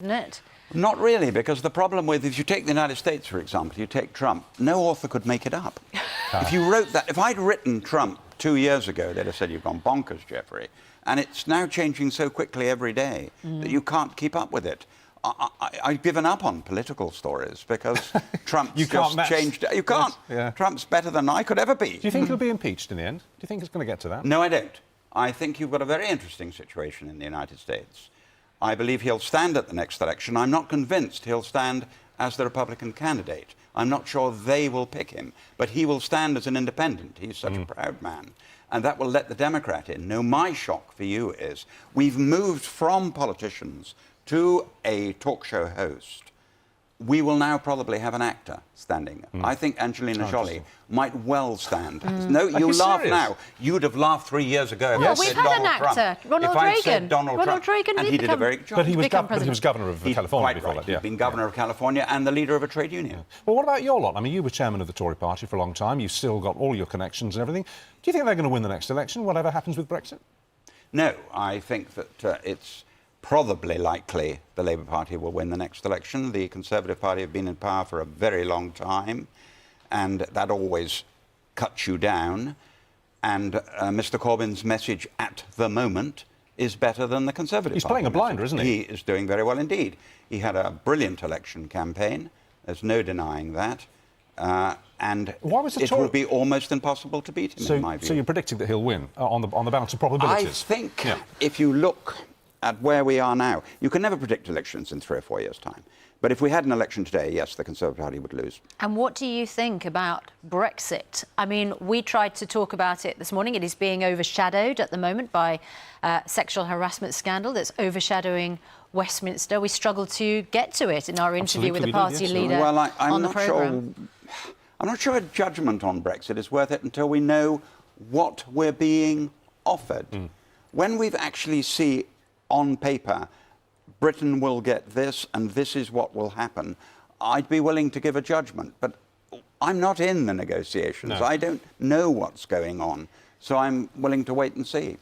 isn't it? Not really, because the problem with, if you take the United States, for example, you take Trump, no author could make it up. If you wrote that, if I'd written Trump 2 years ago, they'd have said, you've gone bonkers, Geoffrey. And it's now changing so quickly every day that you can't keep up with it. I've given up on political stories because Trump's just changed. You can't. Yes, yeah. Trump's better than I could ever be. Do you think he'll be impeached in the end? Do you think it's going to get to that? No, I don't. I think you've got a very interesting situation in the United States. I believe he'll stand at the next election. I'm not convinced he'll stand as the Republican candidate. I'm not sure they will pick him, but he will stand as an independent. He's such a proud man. And that will let the Democrat in. No, my shock for you is we've moved from politicians to a talk show host. We will now probably have an actor standing. I think Angelina Jolie might well stand. No, you laugh serious? now. You'd have laughed 3 years ago if I We've said had Donald an actor, Trump. Ronald If I'd Reagan. said Donald Trump, Reagan and did he did a become- very good job. But he was President. governor of California Quite before right. that, yeah. He'd been governor of California and the leader of a trade union. Well, what about your lot? I mean, you were chairman of the Tory party for a long time. You've still got all your connections and everything. Do you think they're going to win the next election, whatever happens with Brexit? No, I think that it's probably likely the Labour Party will win the next election. The Conservative Party have been in power for a very long time, and that always cuts you down. And Mr. Corbyn's message at the moment is better than the Conservative He's Party playing a blinder, message. isn't he? He is doing very well indeed. He had a brilliant election campaign. There's no denying that. And Why was the it Tory- will be almost impossible to beat him, in my view. So you're predicting that he'll win on the balance of probabilities? I think if you look at where we are now, you can never predict elections in 3 or 4 years' time. But if we had an election today, yes, the Conservative Party would lose. And what do you think about Brexit? I mean, we tried to talk about it this morning. It is being overshadowed at the moment by sexual harassment scandal that's overshadowing Westminster. We struggled to get to it in our interview with the party leader Well, on I'm the not programme. sure. I'm not sure a judgment on Brexit is worth it until we know what we're being offered. When we've actually see on paper Britain will get this and this is what will happen, I'd be willing to give a judgment. But I'm not in the negotiations. No. I don't know what's going on. So I'm willing to wait and see.